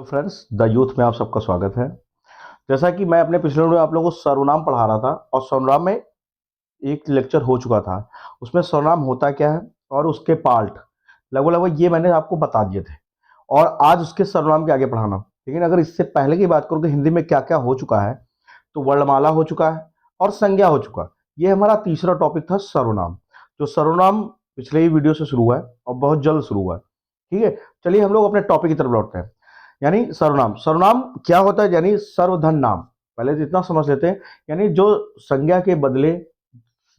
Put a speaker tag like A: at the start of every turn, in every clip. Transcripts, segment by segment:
A: Friends, the youth में आप सबका स्वागत है। जैसा कि मैं अपने पिछले वीडियो में आप लोगों को सर्वनाम पढ़ा रहा था और सर्वनाम में एक लेक्चर हो चुका था। उसमें सर्वनाम होता क्या है और उसके पार्ट लगभग लगभग ये मैंने आपको बता दिए थे और आज उसके सर्वनाम के आगे पढ़ाना। लेकिन अगर इससे पहले की बात करूँ कि हिंदी में क्या क्या हो चुका है, तो वर्णमाला हो चुका है और संज्ञा हो चुका है। ये हमारा तीसरा टॉपिक था सर्वनाम। जो सर्वनाम पिछले ही वीडियो से शुरू हुआ है और बहुत जल्द शुरू हुआ है। ठीक है, चलिए हम लोग अपने टॉपिक की तरफ लौटते हैं। यानी सर्वनाम सर्वनाम क्या होता है? यानी सर्वधन नाम। पहले तो इतना समझ लेते हैं, यानी जो संज्ञा के बदले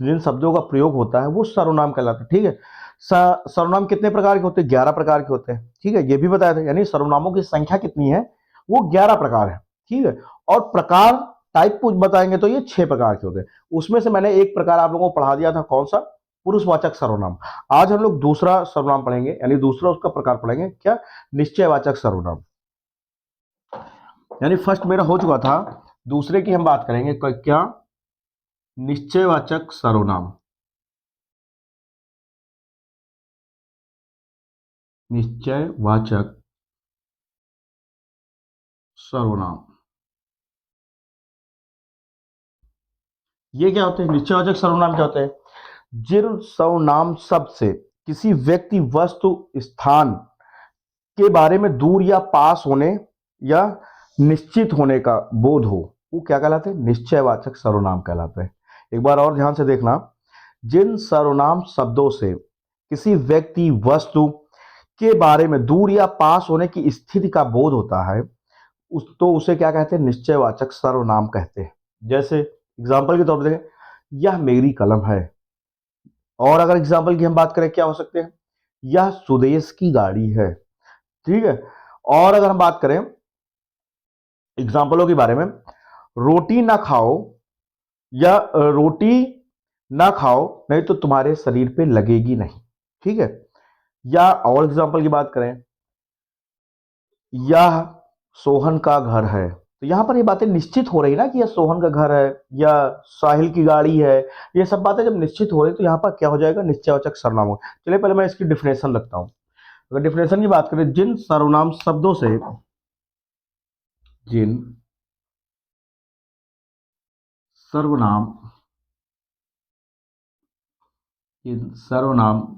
A: जिन शब्दों का प्रयोग होता है वो सर्वनाम कहलाता है। ठीक है, सर्वनाम कितने प्रकार के होते हैं? 11 प्रकार के होते हैं। ठीक है, ये भी बताया था। यानी सर्वनामों की संख्या कितनी है? वो 11 प्रकार है। ठीक है, और प्रकार टाइप कुछ बताएंगे तो ये 6 प्रकार के होते हैं। उसमें से मैंने एक प्रकार आप लोगों को पढ़ा दिया था, कौन सा? पुरुषवाचक सर्वनाम। आज हम लोग दूसरा सर्वनाम पढ़ेंगे, यानी दूसरा उसका प्रकार पढ़ेंगे। क्या? निश्चयवाचक सर्वनाम। यानी फर्स्ट मेरा हो चुका था, दूसरे की हम बात करेंगे। क्या? निश्चयवाचक सर्वनाम। निश्चयवाचक सर्वनाम ये क्या होते हैं? निश्चयवाचक सर्वनाम क्या होते हैं? जिन सर्वनाम शब्द से किसी व्यक्ति, वस्तु, स्थान के बारे में दूर या पास होने या निश्चित होने का बोध हो, वो क्या कहलाते हैं? निश्चयवाचक सर्वनाम कहलाते हैं। एक बार और ध्यान से देखना। जिन सर्वनाम शब्दों से किसी व्यक्ति, वस्तु के बारे में दूर या पास होने की स्थिति का बोध होता है, उसे क्या कहते हैं? निश्चयवाचक सर्वनाम कहते हैं। जैसे एग्जाम्पल के तौर पर देखें, यह मेरी कलम है। और अगर एग्जाम्पल की हम बात करें, क्या हो सकते हैं? यह सुदेश की गाड़ी है। ठीक है, और अगर हम बात करें एग्जाम्पलों के बारे में, रोटी ना खाओ या रोटी ना खाओ नहीं तो तुम्हारे शरीर पे लगेगी नहीं। ठीक है, या और एग्जाम्पल की बात करें, यह सोहन का घर है। तो यहां पर ये बातें निश्चित हो रही ना कि यह सोहन का घर है या साहिल की गाड़ी है। ये सब बातें जब निश्चित हो रही तो यहां पर क्या हो जाएगा? निश्चयवाचक सर्वनाम हो। चलिए पहले मैं इसकी डिफिनेशन लगता हूं। अगर डिफिनेशन की बात करें, जिन सर्वनाम शब्दों से, जिन सर्वनाम इन सर्वनाम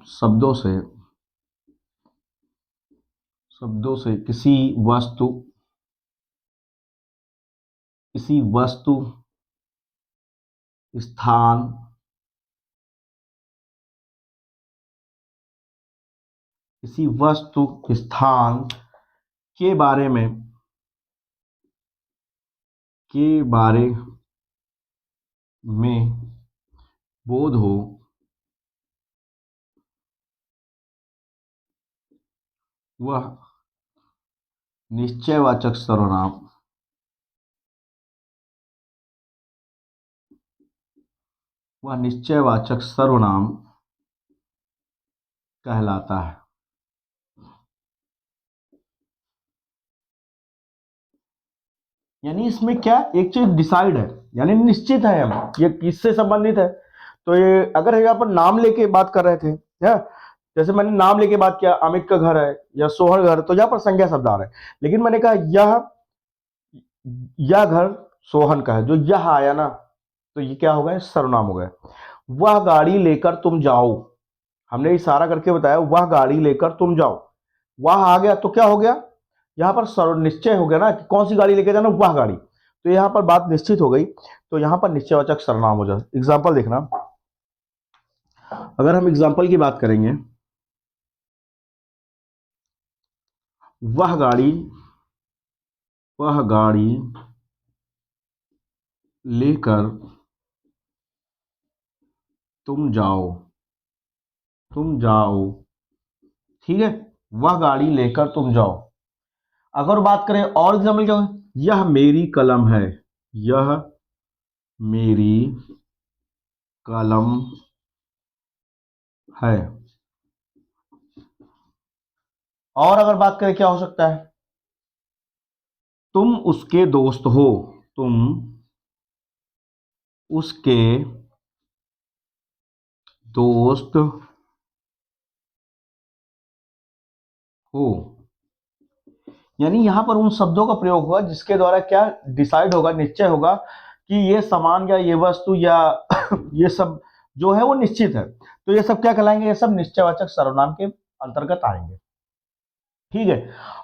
A: शब्दों से किसी वस्तु, स्थान, किसी वस्तु स्थान के बारे में के बारे में बोध हो, वह निश्चयवाचक सर्वनाम कहलाता है। यानी इसमें क्या एक चीज डिसाइड है, यानी निश्चित है, हम ये किससे संबंधित है। तो ये अगर यहाँ पर नाम लेके बात कर रहे थे, है? जैसे मैंने नाम लेके बात किया, अमित का घर है या सोहन घर, तो यहाँ पर संज्ञा शब्द आ रहा है। लेकिन मैंने कहा यह घर सोहन का है, जो यह आया ना, तो ये क्या हो गया? सर्वनाम हो गया। वह गाड़ी लेकर तुम जाओ, हमने इशारा करके बताया, वह गाड़ी लेकर तुम जाओ। वह आ गया तो क्या हो गया? यहां पर सर्व निश्चय हो गया ना कि कौन सी गाड़ी लेके जाना, वह गाड़ी। तो यहां पर बात निश्चित हो गई, तो यहां पर निश्चयवाचक सर्वनाम हो जाए। एग्जाम्पल देखना, अगर हम एग्जाम्पल की बात करेंगे, वह गाड़ी वह गाड़ी लेकर तुम जाओ तुम जाओ। ठीक है, वह गाड़ी लेकर तुम जाओ। अगर बात करें और एग्जाम्पल, क्या है? यह मेरी कलम है। यह मेरी कलम है। और अगर बात करें, क्या हो सकता है? तुम उसके दोस्त हो। तुम उसके दोस्त हो। यानी यहाँ पर उन शब्दों का प्रयोग होगा जिसके द्वारा क्या डिसाइड होगा, निश्चय होगा कि ये सामान या ये वस्तु या ये सब जो है वो निश्चित है। तो ये सब क्या कहलाएंगे, ये सब निश्चयवाचक सर्वनाम के अंतर्गत आएंगे। ठीक है।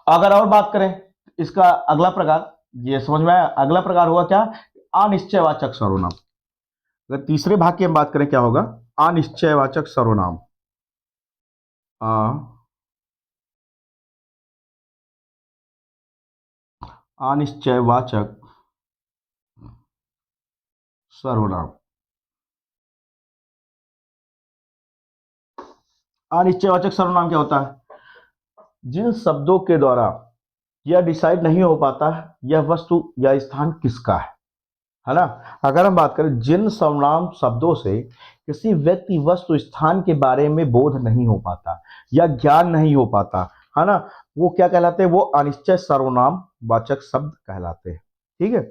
A: अगर और बात करें इसका अगला प्रकार, ये समझ में आया, अगला प्रकार हुआ क्या, अनिश्चयवाचक सर्वनाम। अगर तीसरे भाग की हम बात करें क्या होगा, अनिश्चयवाचक सर्वनाम। अनिश्चयवाचक सर्वनाम। अनिश्चयवाचक सर्वनाम क्या होता है, जिन शब्दों के द्वारा यह डिसाइड नहीं हो पाता यह वस्तु या स्थान किसका है ना। अगर हम बात करें जिन सर्वनाम शब्दों से किसी व्यक्ति वस्तु स्थान के बारे में बोध नहीं हो पाता या ज्ञान नहीं हो पाता है ना, वो क्या कहलाते हैं, वो अनिश्चय सर्वनाम वाचक शब्द कहलाते हैं। ठीक है।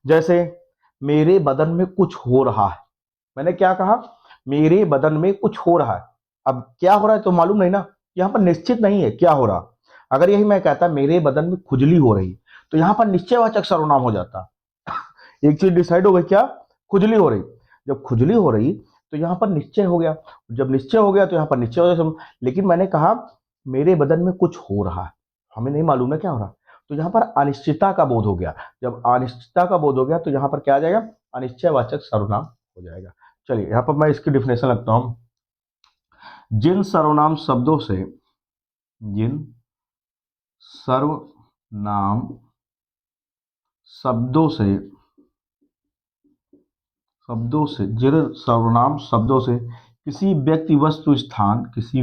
A: जैसे मेरे बदन में कुछ हो रहा है, मैंने क्या कहा, मेरे बदन में कुछ हो रहा है। अब क्या हो रहा है तो मालूम नहीं ना, यहां पर निश्चित नहीं है क्या हो रहा। अगर यही मैं कहता मेरे बदन में खुजली हो रही, तो यहां पर निश्चयवाचक सर्वनाम हो जाता। एक चीज डिसाइड हो गई क्या, खुजली हो रही। जब खुजली हो रही तो यहां पर निश्चय हो गया, जब निश्चय हो गया तो यहां पर निश्चय हो गया। लेकिन मैंने कहा मेरे बदन में कुछ हो रहा है, हमें नहीं मालूम है क्या हो रहा, तो यहां पर अनिश्चितता का बोध हो गया। जब अनिश्चितता का बोध हो गया तो यहां पर क्या आ जाएगा, अनिश्चयवाचक सर्वनाम हो जाएगा। चलिए यहां पर मैं इसकी डिफिनेशन लगता हूं, जिन सर्वनाम शब्दों से, जिन सर्वनाम शब्दों से, जिन सर्वनाम शब्दों से किसी व्यक्ति वस्तु स्थान, किसी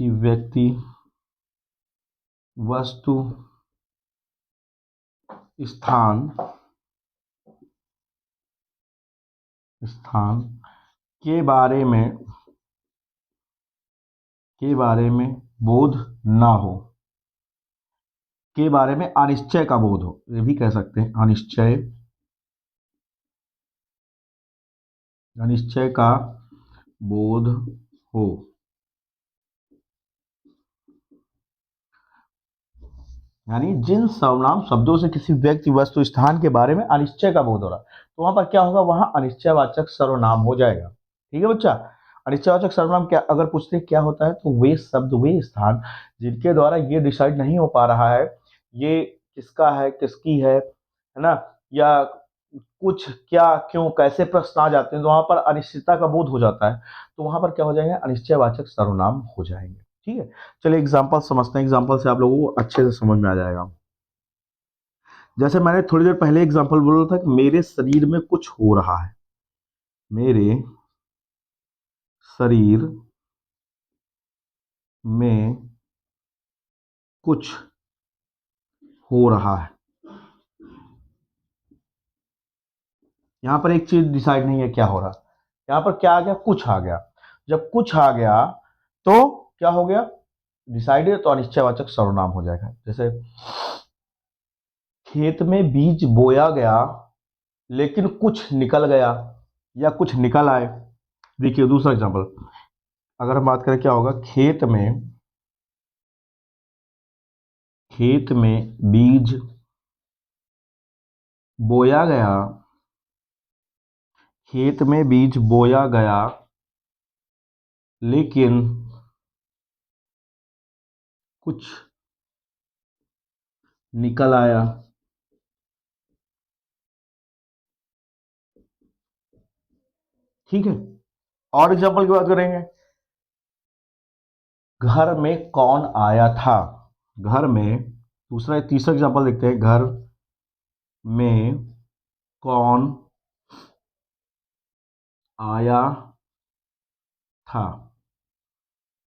A: व्यक्ति वस्तु स्थान स्थान के बारे में, बोध ना हो, के बारे में अनिश्चय का बोध हो, ये भी कह सकते हैं अनिश्चय का बोध हो। यानी जिन सर्वनाम शब्दों से किसी व्यक्ति वस्तु स्थान के बारे में अनिश्चय का बोध हो रहा, तो वहां पर क्या होगा, वहां अनिश्चयवाचक सर्वनाम हो जाएगा। ठीक है बच्चा। अनिश्चयवाचक सर्वनाम क्या, अगर पूछते क्या होता है, तो वे शब्द, वे स्थान जिनके द्वारा ये डिसाइड नहीं हो पा रहा है ये किसका है, किसकी है ना, या कुछ क्या क्यों कैसे प्रश्न आ जाते हैं, तो वहां पर अनिश्चितता का बोध हो जाता है, तो वहां पर क्या हो जाएंगे, अनिश्चयवाचक सर्वनाम हो जाएंगे। ठीक है। चलिए एग्जाम्पल समझते हैं, एग्जाम्पल से आप लोगों को अच्छे से समझ में आ जाएगा। जैसे मैंने थोड़ी देर पहले एग्जाम्पल बोला था कि मेरे शरीर में कुछ हो रहा है, मेरे शरीर में कुछ हो रहा है। यहां पर एक चीज डिसाइड नहीं है क्या हो रहा, यहां पर क्या आ गया, कुछ आ गया। जब कुछ आ गया तो क्या हो गया, डिसाइडेड, तो अनिश्चयवाचक सर्वनाम हो जाएगा। जैसे खेत में बीज बोया गया लेकिन कुछ निकल गया या कुछ निकल आए। देखिए दूसरा एग्जांपल, अगर हम बात करें क्या होगा, खेत में बीज बोया गया, खेत में बीज बोया गया लेकिन कुछ निकल आया। ठीक है। और एग्जांपल की बात करेंगे, घर में कौन आया था, घर में, दूसरा तीसरा एग्जांपल देखते हैं, घर में कौन आया था।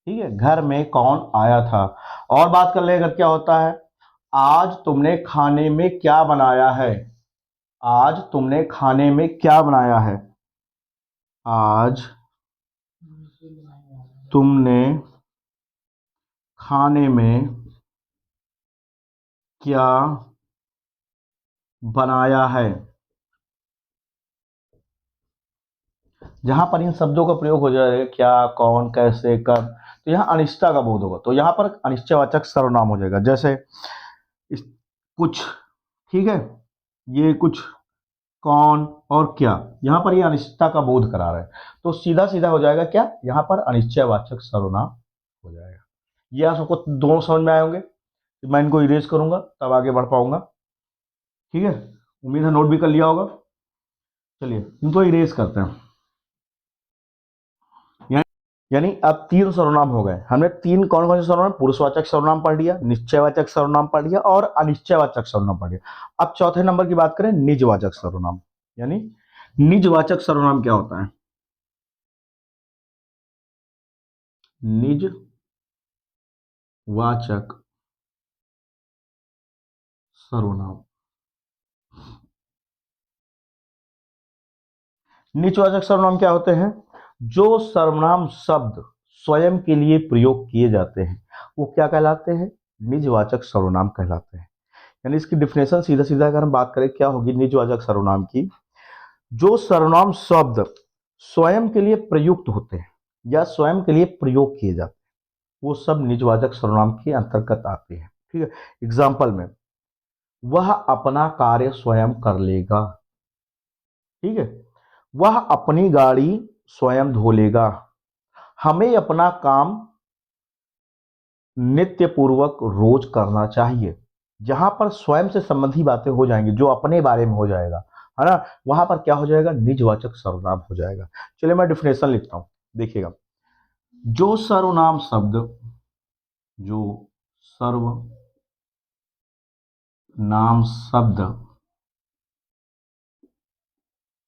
A: ठीक है, घर में कौन आया था। और बात कर ले अगर क्या होता है, आज तुमने खाने में क्या बनाया है, आज तुमने खाने में क्या बनाया है, आज तुमने खाने में क्या बनाया है। जहां पर इन शब्दों का प्रयोग हो जाएगा क्या, कौन, कैसे, कब, तो यहाँ अनिश्चितता का बोध होगा, तो यहाँ पर अनिश्चयवाचक सर्वनाम हो जाएगा। जैसे इस कुछ, ठीक है, ये कुछ, कौन और क्या, यहाँ पर ये अनिश्चितता का बोध करा रहा है, तो सीधा सीधा हो जाएगा क्या, यहाँ पर अनिश्चयवाचक सर्वनाम हो जाएगा। ये आप सबको दोनों समझ में आए होंगे। मैं इनको इरेज करूंगा तब आगे बढ़ पाऊंगा, ठीक है। उम्मीद है नोट भी कर लिया होगा। चलिए इनको इरेज करते हैं। यानी अब तीन सर्वनाम हो गए। हमने तीन कौन कौन से सर्वनाम, पुरुषवाचक सर्वनाम पढ़ लिया, निश्चयवाचक सर्वनाम पढ़ लिया और अनिश्चयवाचक सर्वनाम पढ़ लिया। अब चौथे नंबर की बात करें, निजवाचक सर्वनाम। यानी निजवाचक सर्वनाम क्या होता है? निजवाचक सर्वनाम। निजवाचक सर्वनाम क्या होते हैं? जो सर्वनाम शब्द स्वयं के लिए प्रयोग किए जाते हैं वो क्या कहलाते हैं? निजवाचक सर्वनाम कहलाते हैं। यानी इसकी डिफिनेशन सीधा सीधा अगर हम बात करें क्या होगी निजवाचक सर्वनाम की, जो सर्वनाम शब्द स्वयं के लिए प्रयुक्त होते हैं या स्वयं के लिए प्रयोग किए जाते हैं वो सब निजवाचक सर्वनाम के अंतर्गत आते हैं, ठीक है। एग्जाम्पल में, वह अपना कार्य स्वयं कर लेगा, ठीक है, वह अपनी गाड़ी स्वयं धो लेगा, हमें अपना काम नित्य पूर्वक रोज करना चाहिए। जहां पर स्वयं से संबंधी बातें हो जाएंगी, जो अपने बारे में हो जाएगा, है ना, वहां पर क्या हो जाएगा? निजवाचक सर्वनाम हो जाएगा। चलिए मैं डिफिनेशन लिखता हूं, देखिएगा। जो सर्वनाम शब्द, जो सर्वनाम शब्द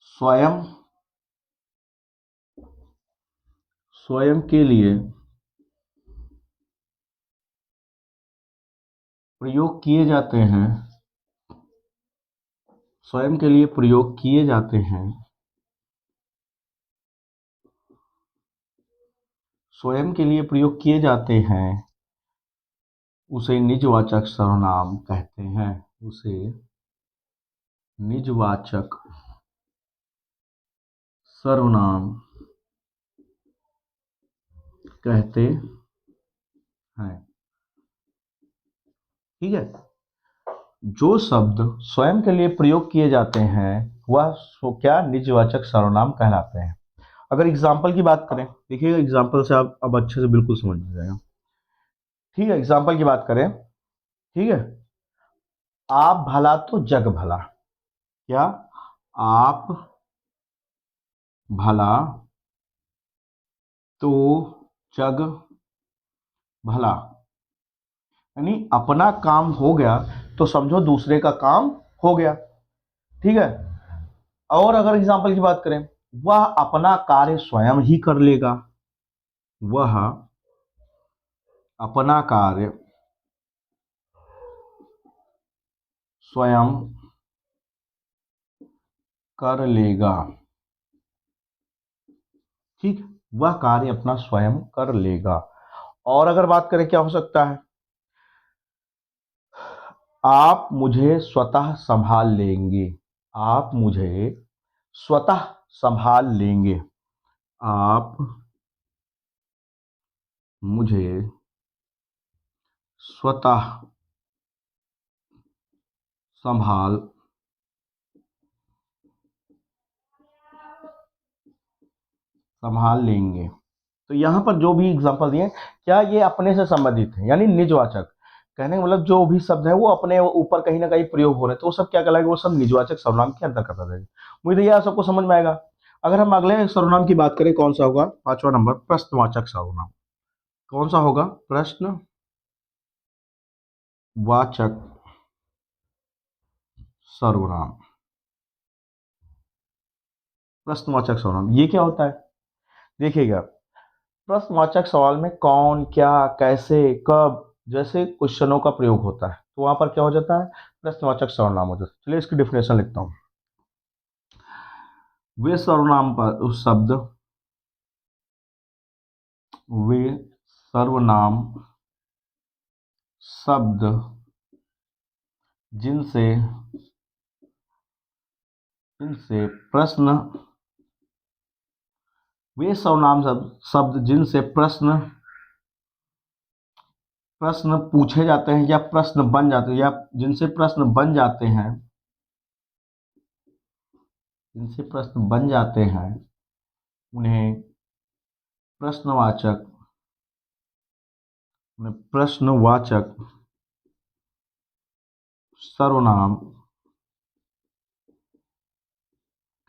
A: स्वयं स्वयं के लिए प्रयोग किए जाते हैं, स्वयं के लिए प्रयोग किए जाते हैं, स्वयं के लिए प्रयोग किए जाते हैं, उसे निजवाचक सर्वनाम कहते हैं। उसे निजवाचक सर्वनाम कहते हैं, ठीक है। जो शब्द स्वयं के लिए प्रयोग किए जाते हैं वह क्या निजवाचक सर्वनाम कहलाते हैं। अगर एग्जाम्पल की बात करें, देखिएगा एग्जाम्पल से आप अब अच्छे से बिल्कुल समझ में जाएगा, ठीक है। एग्जाम्पल की बात करें, ठीक है, आप भला तो जग भला, क्या, आप भला तो जग भला, यानी अपना काम हो गया तो समझो दूसरे का काम हो गया, ठीक है। और अगर एग्जाम्पल की बात करें, वह अपना कार्य स्वयं ही कर लेगा, वह अपना कार्य स्वयं कर लेगा, ठीक, वह कार्य अपना स्वयं कर लेगा। और अगर बात करें क्या हो सकता है, आप मुझे स्वतः संभाल लेंगे, आप मुझे स्वतः संभाल लेंगे, आप मुझे स्वतः संभाल संभाल लेंगे। तो यहां पर जो भी एग्जांपल दिए क्या ये अपने से संबंधित है, यानी निजवाचक। कहने का मतलब जो भी शब्द है वो अपने ऊपर कहीं ना कहीं प्रयोग हो रहे हैं तो वो सब क्या कहलाएगा, वो सब निजवाचक सर्वनाम के अंतर्गत आ जाएगा। मुझे यह सबको समझ में आएगा। अगर हम अगले सर्वनाम की बात करें, कौन सा होगा? पांचवा नंबर, प्रश्नवाचक सर्वनाम। कौन सा होगा? प्रश्नवाचक सर्वनाम। प्रश्नवाचक सर्वनाम ये क्या होता है? देखिएगा, प्रश्नवाचक सवाल में कौन, क्या, कैसे, कब जैसे क्वेश्चनों का प्रयोग होता है तो वहां पर क्या हो जाता है? प्रश्नवाचक सर्वनाम हो जाता है। चलिए इसकी डिफिनेशन लिखता हूं। वे सर्वनाम पर उस शब्द, वे सर्वनाम शब्द जिनसे जिनसे प्रश्न वे सर्वनाम शब्द जिनसे प्रश्न प्रश्न पूछे जाते हैं या प्रश्न बन जाते हैं, या जिनसे प्रश्न बन जाते हैं, जिनसे प्रश्न बन जाते हैं, उन्हें प्रश्नवाचक प्रश्नवाचक सर्वनाम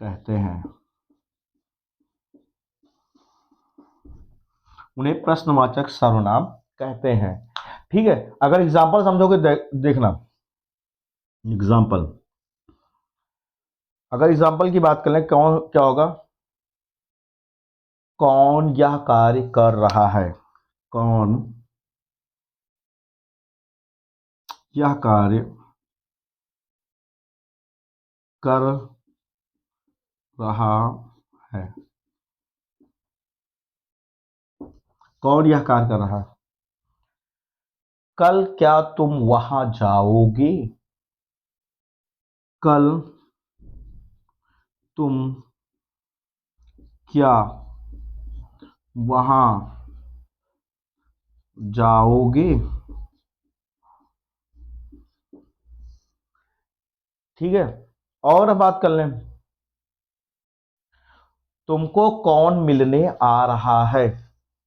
A: कहते हैं। उन्हें प्रश्नवाचक सर्वनाम कहते हैं। ठीक है, अगर एग्जाम्पल समझोगे देखना एग्जाम्पल, अगर एग्जाम्पल की बात करें, कौन क्या होगा, कौन यह कार्य कर रहा है, कौन यह कार्य कर रहा है, कौन यह कार्य कर रहा है। कल क्या तुम वहां जाओगे, कल तुम क्या वहां जाओगे। ठीक है, और बात कर लें, तुमको कौन मिलने आ रहा है,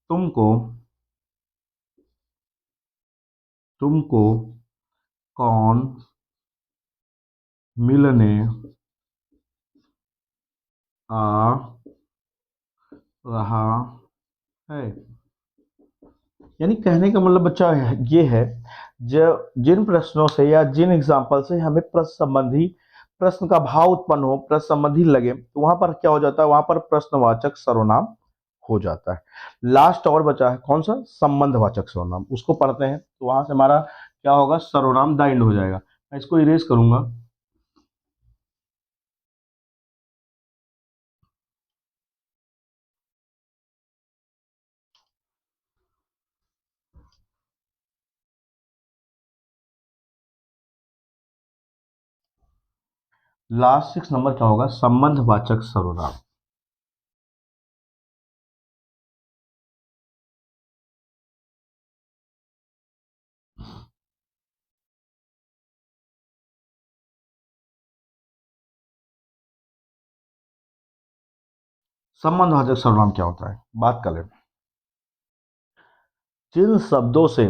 A: तुमको तुमको कौन मिलने आ रहा है। यानी कहने का मतलब बच्चा ये है, जो जिन प्रश्नों से या जिन एग्जाम्पल से हमें प्रश्न संबंधी, प्रश्न का भाव उत्पन्न हो, प्रश्न संबंधी लगे, तो वहां पर क्या हो जाता है, वहां पर प्रश्नवाचक सर्वनाम हो जाता है। लास्ट और बचा है कौन सा, संबंधवाचक सर्वनाम, उसको पढ़ते हैं। तो वहां से हमारा क्या होगा, सर्वनाम द एंड हो जाएगा। मैं इसको इरेज करूंगा। लास्ट 6 नंबर क्या होगा, संबंधवाचक सर्वनाम। संबंधवाचक सर्वनाम क्या होता है, बात कर लें। जिन शब्दों से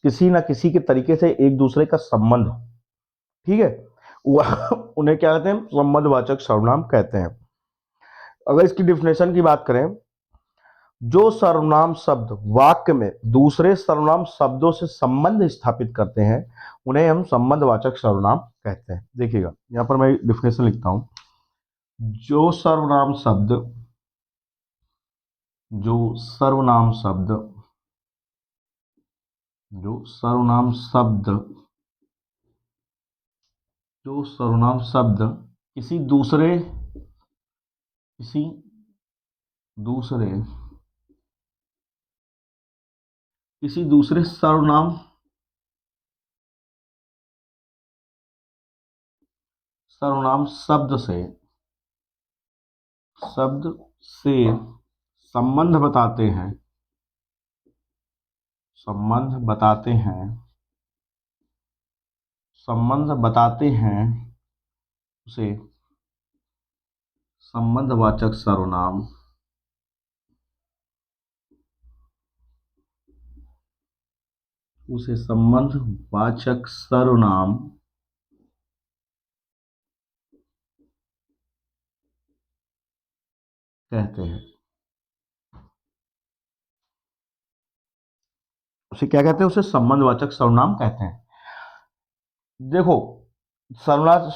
A: किसी ना किसी के तरीके से एक दूसरे का संबंध, ठीक है, वह उन्हें क्या कहते हैं, संबंधवाचक सर्वनाम कहते हैं। अगर इसकी डिफिनेशन की बात करें, जो सर्वनाम शब्द वाक्य में दूसरे सर्वनाम शब्दों से संबंध स्थापित करते हैं, उन्हें हम संबंधवाचक सर्वनाम कहते हैं। देखिएगा, यहां पर मैं डिफिनेशन लिखता हूं। जो सर्वनाम शब्द जो सर्वनाम शब्द जो सर्वनाम शब्द जो सर्वनाम शब्द किसी दूसरे किसी दूसरे सर्वनाम शब्द से संबंध बताते हैं उसे संबंधवाचक सर्वनाम कहते हैं। उसे क्या कहते हैं, उसे संबंधवाचक सर्वनाम कहते हैं। देखो, सर्वनाम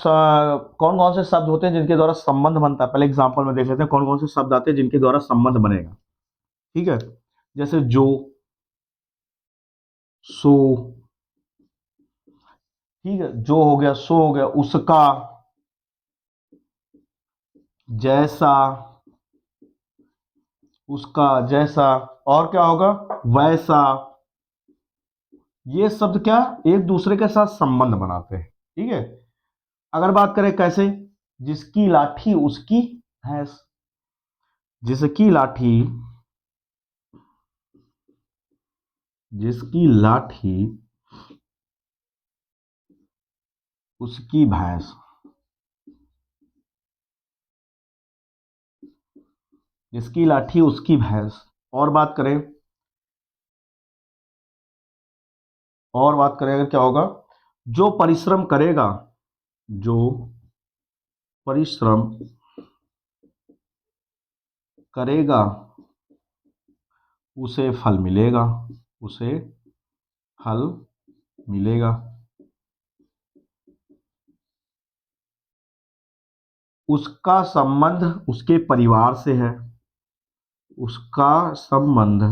A: कौन कौन से शब्द होते हैं जिनके द्वारा संबंध बनता है, पहले एग्जांपल में देख लेते हैं कौन कौन से शब्द आते हैं जिनके द्वारा संबंध बनेगा। ठीक है, जैसे जो, सो, ठीक है, जो हो गया, सो हो गया, उसका, जैसा, उसका जैसा, और क्या होगा, वैसा। ये शब्द क्या एक दूसरे के साथ संबंध बनाते हैं। ठीक है, अगर बात करें कैसे, जिसकी लाठी उसकी भैंस, जिसकी लाठी उसकी भैंस। जिसकी लाठी उसकी भैंस। और बात करें अगर क्या होगा, जो परिश्रम करेगा, जो परिश्रम करेगा उसे फल मिलेगा। उसे फल मिलेगा। उसका संबंध उसके परिवार से है। उसका संबंध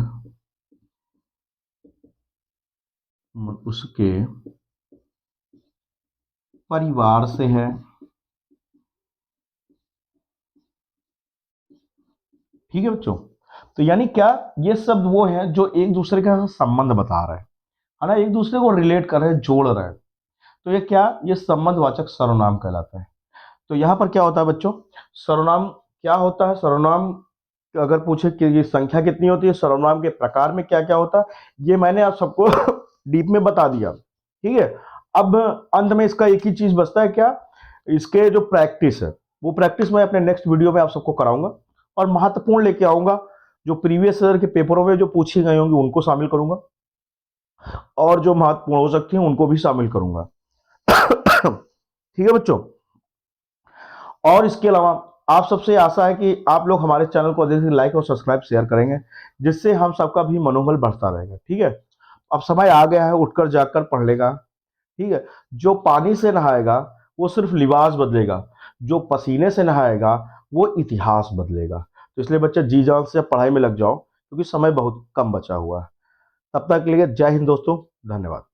A: उसके परिवार से है। ठीक है बच्चों। तो यानी क्या, ये शब्द वो है जो एक दूसरे का संबंध बता रहे हैं, है ना, एक दूसरे को रिलेट कर रहे हैं, जोड़ रहे हैं। तो ये क्या, ये संबंधवाचक सर्वनाम कहलाता है। तो यहां पर क्या होता है बच्चों, सर्वनाम क्या होता है, सर्वनाम अगर पूछे कि ये संख्या कितनी होती है, सर्वनाम के प्रकार में क्या क्या होता है, ये मैंने आप सबको डीप में बता दिया। ठीक है। अब अंत में इसका एक ही चीज बचता है, क्या, इसके जो प्रैक्टिस है, वो प्रैक्टिस मैं अपने नेक्स्ट वीडियो में आप सबको कराऊंगा और महत्वपूर्ण लेके आऊंगा। जो प्रीवियस ईयर के पेपरों में जो पूछी गई होंगी उनको शामिल करूंगा, और जो महत्वपूर्ण हो सकती हैं उनको भी शामिल करूंगा। ठीक है बच्चों। और इसके अलावा आप सबसे आशा है कि आप लोग हमारे चैनल को अधिक से लाइक और सब्सक्राइब शेयर करेंगे, जिससे हम सबका भी मनोबल बढ़ता रहेगा। ठीक है। अब समय आ गया है उठकर जाकर पढ़ने का। ठीक है। जो पानी से नहाएगा वो सिर्फ लिबास बदलेगा, जो पसीने से नहाएगा वो इतिहास बदलेगा। तो इसलिए बच्चे जी जान से पढ़ाई में लग जाओ, क्योंकि समय बहुत कम बचा हुआ है। तब तक के लिए जय हिंद दोस्तों, धन्यवाद।